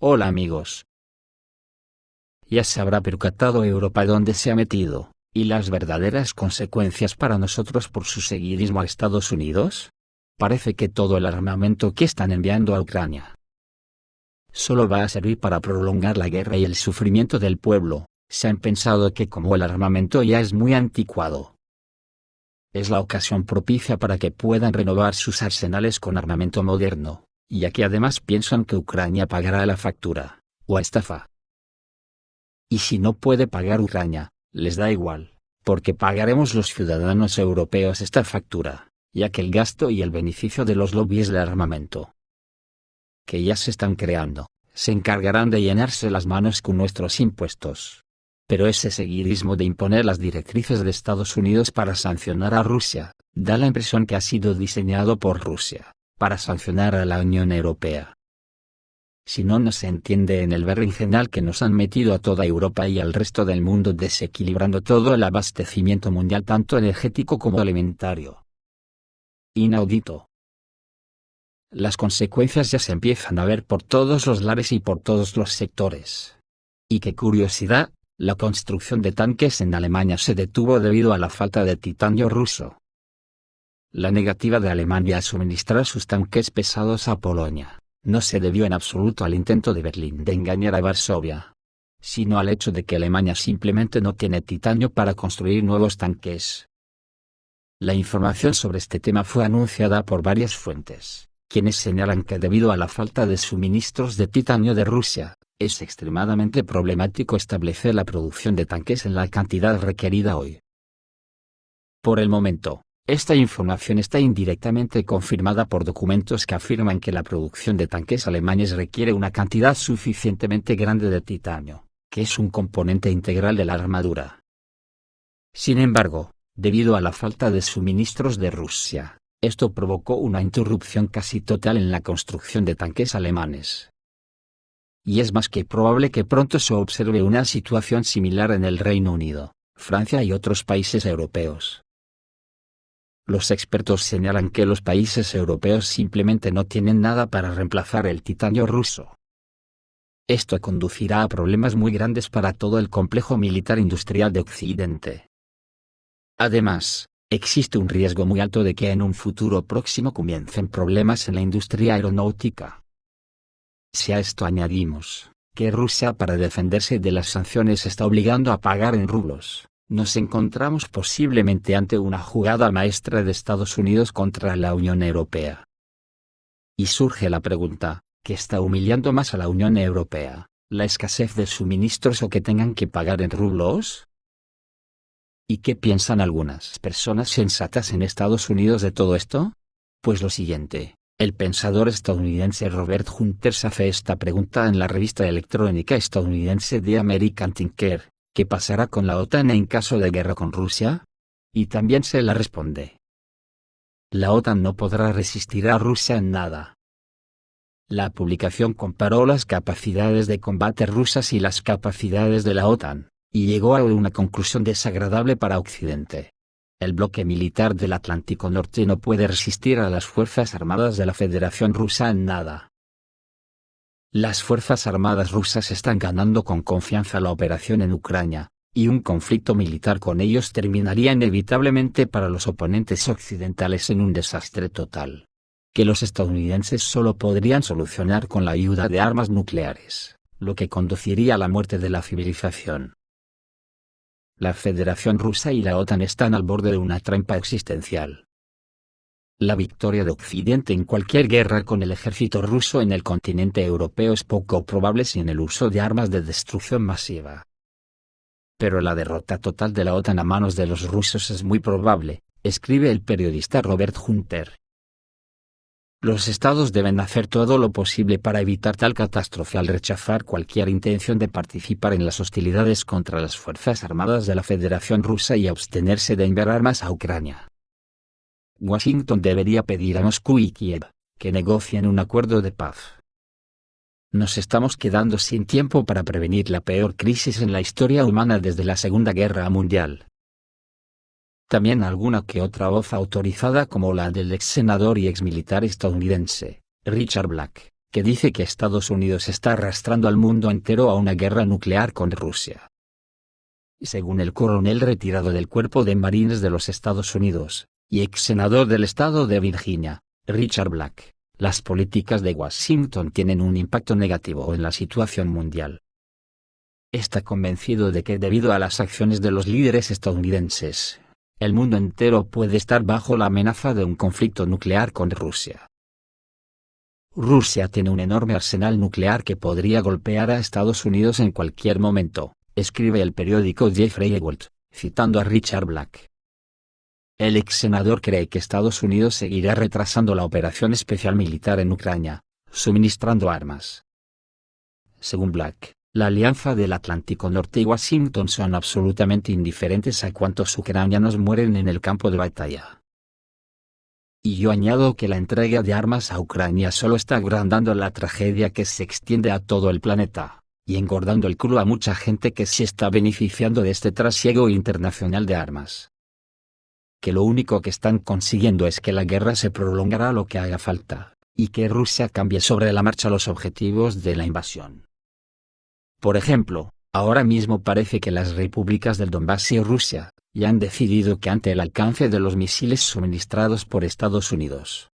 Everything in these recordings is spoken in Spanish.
Hola amigos. Ya se habrá percatado Europa dónde se ha metido, y las verdaderas consecuencias para nosotros por su seguidismo a Estados Unidos. Parece que todo el armamento que están enviando a Ucrania solo va a servir para prolongar la guerra y el sufrimiento del pueblo. Se han pensado que como el armamento ya es muy anticuado, es la ocasión propicia para que puedan renovar sus arsenales con armamento moderno, ya que además piensan que Ucrania pagará la factura, o estafa. Y si no puede pagar Ucrania, les da igual, porque pagaremos los ciudadanos europeos esta factura, ya que el gasto y el beneficio de los lobbies de armamento que ya se están creando, se encargarán de llenarse las manos con nuestros impuestos. Pero ese seguidismo de imponer las directrices de Estados Unidos para sancionar a Rusia, da la impresión que ha sido diseñado por Rusia, para sancionar a la Unión Europea. Si no se entiende en el berenjenal que nos han metido a toda Europa y al resto del mundo desequilibrando todo el abastecimiento mundial tanto energético como alimentario. Inaudito. Las consecuencias ya se empiezan a ver por todos los lares y por todos los sectores. Y qué curiosidad, la construcción de tanques en Alemania se detuvo debido a la falta de titanio ruso. La negativa de Alemania a suministrar sus tanques pesados a Polonia no se debió en absoluto al intento de Berlín de engañar a Varsovia, sino al hecho de que Alemania simplemente no tiene titanio para construir nuevos tanques. La información sobre este tema fue anunciada por varias fuentes, quienes señalan que debido a la falta de suministros de titanio de Rusia, es extremadamente problemático establecer la producción de tanques en la cantidad requerida hoy. Por el momento, esta información está indirectamente confirmada por documentos que afirman que la producción de tanques alemanes requiere una cantidad suficientemente grande de titanio, que es un componente integral de la armadura. Sin embargo, debido a la falta de suministros de Rusia, esto provocó una interrupción casi total en la construcción de tanques alemanes. Y es más que probable que pronto se observe una situación similar en el Reino Unido, Francia y otros países europeos. Los expertos señalan que los países europeos simplemente no tienen nada para reemplazar el titanio ruso. Esto conducirá a problemas muy grandes para todo el complejo militar industrial de Occidente. Además, existe un riesgo muy alto de que en un futuro próximo comiencen problemas en la industria aeronáutica. Si a esto añadimos que Rusia para defenderse de las sanciones está obligando a pagar en rublos, nos encontramos posiblemente ante una jugada maestra de Estados Unidos contra la Unión Europea. Y surge la pregunta, ¿qué está humillando más a la Unión Europea, la escasez de suministros o que tengan que pagar en rublos? ¿Y qué piensan algunas personas sensatas en Estados Unidos de todo esto? Pues lo siguiente. El pensador estadounidense Robert Hunter se hace esta pregunta en la revista electrónica estadounidense The American Thinker: ¿qué pasará con la OTAN en caso de guerra con Rusia? Y también se la responde: la OTAN no podrá resistir a Rusia en nada. La publicación comparó las capacidades de combate rusas y las capacidades de la OTAN, y llegó a una conclusión desagradable para Occidente. El bloque militar del Atlántico Norte no puede resistir a las Fuerzas Armadas de la Federación Rusa en nada. Las Fuerzas Armadas rusas están ganando con confianza la operación en Ucrania, y un conflicto militar con ellos terminaría inevitablemente para los oponentes occidentales en un desastre total, que los estadounidenses solo podrían solucionar con la ayuda de armas nucleares, lo que conduciría a la muerte de la civilización. La Federación Rusa y la OTAN están al borde de una trampa existencial. La victoria de Occidente en cualquier guerra con el ejército ruso en el continente europeo es poco probable sin el uso de armas de destrucción masiva. Pero la derrota total de la OTAN a manos de los rusos es muy probable, escribe el periodista Robert Hunter. Los estados deben hacer todo lo posible para evitar tal catástrofe al rechazar cualquier intención de participar en las hostilidades contra las Fuerzas Armadas de la Federación Rusa y abstenerse de enviar armas a Ucrania. Washington debería pedir a Moscú y Kiev que negocien un acuerdo de paz. Nos estamos quedando sin tiempo para prevenir la peor crisis en la historia humana desde la Segunda Guerra Mundial. También alguna que otra voz autorizada como la del ex senador y ex militar estadounidense, Richard Black, que dice que Estados Unidos está arrastrando al mundo entero a una guerra nuclear con Rusia. Según el coronel retirado del Cuerpo de Marines de los Estados Unidos, y ex senador del estado de Virginia, Richard Black, las políticas de Washington tienen un impacto negativo en la situación mundial. Está convencido de que debido a las acciones de los líderes estadounidenses, el mundo entero puede estar bajo la amenaza de un conflicto nuclear con Rusia. Rusia tiene un enorme arsenal nuclear que podría golpear a Estados Unidos en cualquier momento, escribe el periódico Jeffrey Ewald, citando a Richard Black. El ex senador cree que Estados Unidos seguirá retrasando la operación especial militar en Ucrania, suministrando armas. Según Black, la Alianza del Atlántico Norte y Washington son absolutamente indiferentes a cuántos ucranianos mueren en el campo de batalla. Y yo añado que la entrega de armas a Ucrania solo está agrandando la tragedia que se extiende a todo el planeta, y engordando el culo a mucha gente que se está beneficiando de este trasiego internacional de armas. Que lo único que están consiguiendo es que la guerra se prolongará lo que haga falta, y que Rusia cambie sobre la marcha los objetivos de la invasión. Por ejemplo, ahora mismo parece que las repúblicas del Donbass y Rusia ya han decidido que ante el alcance de los misiles suministrados por Estados Unidos,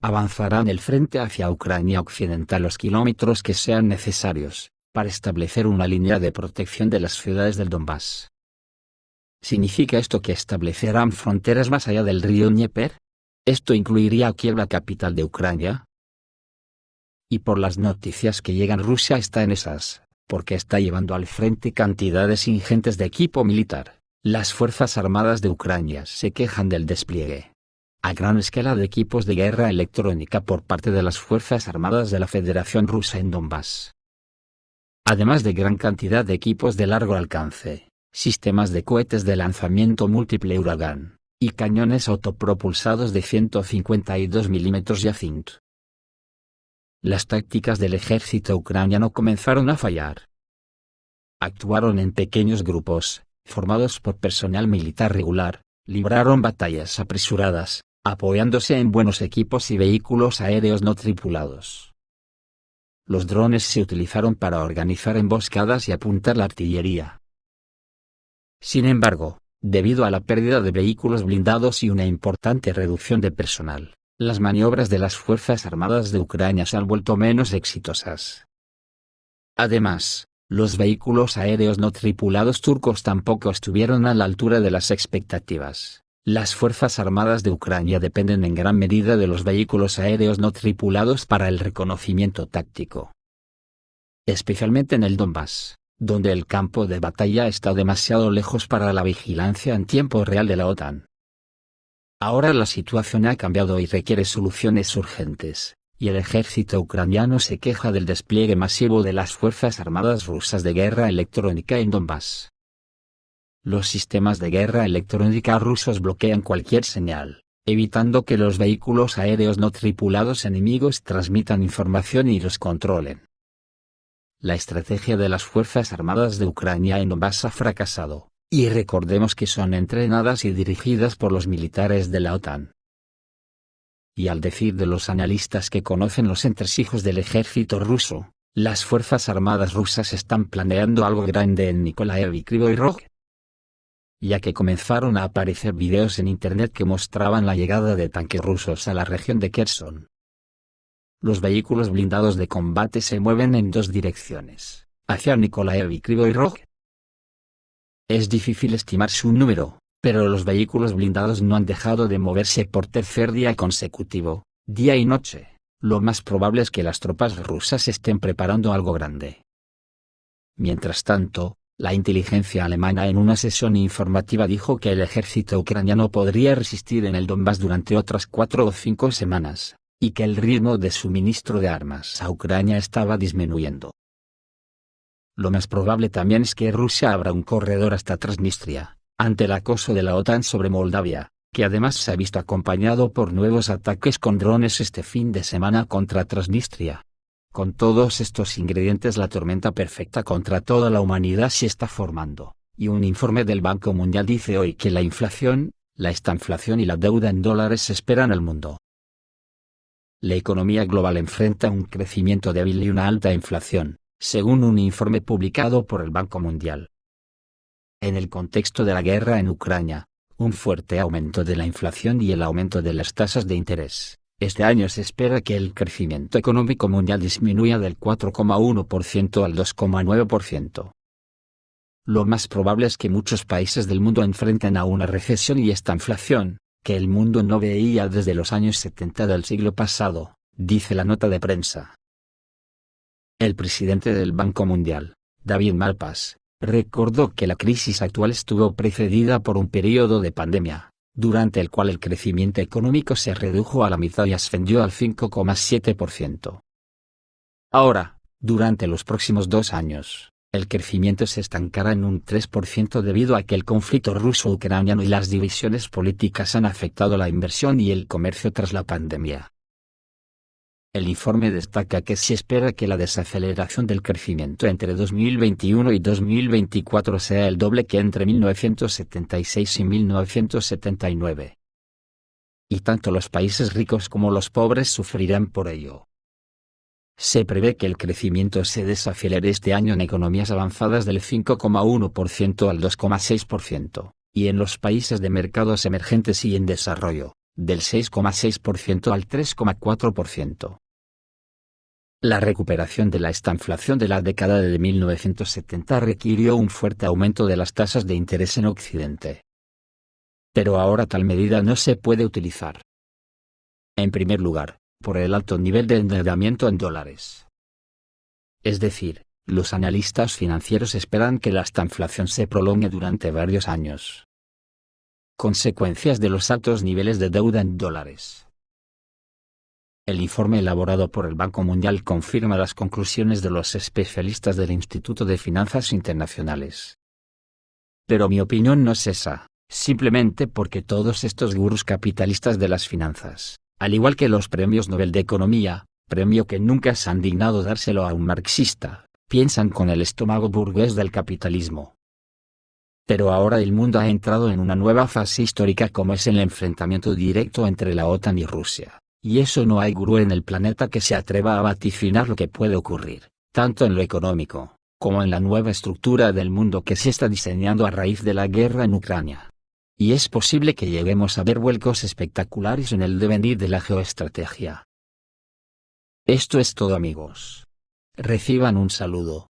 avanzarán el frente hacia Ucrania occidental los kilómetros que sean necesarios, para establecer una línea de protección de las ciudades del Donbass. ¿Significa esto que establecerán fronteras más allá del río Dnieper? ¿Esto incluiría a Kiev, la capital de Ucrania? Y por las noticias que llegan, Rusia está en esas, porque está llevando al frente cantidades ingentes de equipo militar. Las Fuerzas Armadas de Ucrania se quejan del despliegue a gran escala de equipos de guerra electrónica por parte de las Fuerzas Armadas de la Federación Rusa en Donbass. Además de gran cantidad de equipos de largo alcance, sistemas de cohetes de lanzamiento múltiple Uragán, y cañones autopropulsados de 152 mm Jacinto. Las tácticas del ejército ucraniano comenzaron a fallar. Actuaron en pequeños grupos, formados por personal militar regular, libraron batallas apresuradas, apoyándose en buenos equipos y vehículos aéreos no tripulados. Los drones se utilizaron para organizar emboscadas y apuntar la artillería. Sin embargo, debido a la pérdida de vehículos blindados y una importante reducción de personal, las maniobras de las Fuerzas Armadas de Ucrania se han vuelto menos exitosas. Además, los vehículos aéreos no tripulados turcos tampoco estuvieron a la altura de las expectativas. Las Fuerzas Armadas de Ucrania dependen en gran medida de los vehículos aéreos no tripulados para el reconocimiento táctico. Especialmente en el Donbass, donde el campo de batalla está demasiado lejos para la vigilancia en tiempo real de la OTAN. Ahora la situación ha cambiado y requiere soluciones urgentes, y el ejército ucraniano se queja del despliegue masivo de las Fuerzas Armadas rusas de guerra electrónica en Donbass. Los sistemas de guerra electrónica rusos bloquean cualquier señal, evitando que los vehículos aéreos no tripulados enemigos transmitan información y los controlen. La estrategia de las Fuerzas Armadas de Ucrania en Donbass ha fracasado, y recordemos que son entrenadas y dirigidas por los militares de la OTAN. Y al decir de los analistas que conocen los entresijos del ejército ruso, las Fuerzas Armadas rusas están planeando algo grande en Nikolaev y Kryvyi Rog, ya que comenzaron a aparecer videos en internet que mostraban la llegada de tanques rusos a la región de Kherson. Los vehículos blindados de combate se mueven en dos direcciones, hacia Nikolaev y Kryvyi Rog. Es difícil estimar su número, pero los vehículos blindados no han dejado de moverse por tercer día consecutivo, día y noche. Lo más probable es que las tropas rusas estén preparando algo grande. Mientras tanto, la inteligencia alemana en una sesión informativa dijo que el ejército ucraniano podría resistir en el Donbass durante otras 4 o 5 semanas, y que el ritmo de suministro de armas a Ucrania estaba disminuyendo. Lo más probable también es que Rusia abra un corredor hasta Transnistria, ante el acoso de la OTAN sobre Moldavia, que además se ha visto acompañado por nuevos ataques con drones este fin de semana contra Transnistria. Con todos estos ingredientes, la tormenta perfecta contra toda la humanidad se está formando, y un informe del Banco Mundial dice hoy que la inflación, la estanflación y la deuda en dólares esperan al mundo. la economía global enfrenta un crecimiento débil y una alta inflación, según un informe publicado por el Banco Mundial. En el contexto de la guerra en Ucrania, un fuerte aumento de la inflación y el aumento de las tasas de interés, este año se espera que el crecimiento económico mundial disminuya del 4,1% al 2,9%. Lo más probable es que muchos países del mundo enfrenten a una recesión y esta inflación, que el mundo no veía desde los años 70 del siglo pasado, dice la nota de prensa. El presidente del Banco Mundial, David Malpass, recordó que la crisis actual estuvo precedida por un periodo de pandemia, durante el cual el crecimiento económico se redujo a la mitad y ascendió al 5,7%. Ahora, durante los próximos 2 años, el crecimiento se estancará en un 3% debido a que el conflicto ruso-ucraniano y las divisiones políticas han afectado la inversión y el comercio tras la pandemia. El informe destaca que se espera que la desaceleración del crecimiento entre 2021 y 2024 sea el doble que entre 1976 y 1979. Y tanto los países ricos como los pobres sufrirán por ello. Se prevé que el crecimiento se desacelere este año en economías avanzadas del 5,1% al 2,6%, y en los países de mercados emergentes y en desarrollo, del 6,6% al 3,4%. La recuperación de la estanflación de la década de 1970 requirió un fuerte aumento de las tasas de interés en Occidente. Pero ahora tal medida no se puede utilizar. En primer lugar, por el alto nivel de endeudamiento en dólares. Es decir, los analistas financieros esperan que la estanflación se prolongue durante varios años. Consecuencias de los altos niveles de deuda en dólares. El informe elaborado por el Banco Mundial confirma las conclusiones de los especialistas del Instituto de Finanzas Internacionales. Pero mi opinión no es esa, simplemente porque todos estos gurús capitalistas de las finanzas, al igual que los premios Nobel de Economía, premio que nunca se han dignado dárselo a un marxista, piensan con el estómago burgués del capitalismo. Pero ahora el mundo ha entrado en una nueva fase histórica como es el enfrentamiento directo entre la OTAN y Rusia, y eso no hay gurú en el planeta que se atreva a vaticinar lo que puede ocurrir, tanto en lo económico, como en la nueva estructura del mundo que se está diseñando a raíz de la guerra en Ucrania. Y es posible que lleguemos a ver vuelcos espectaculares en el devenir de la geoestrategia. Esto es todo, amigos. Reciban un saludo.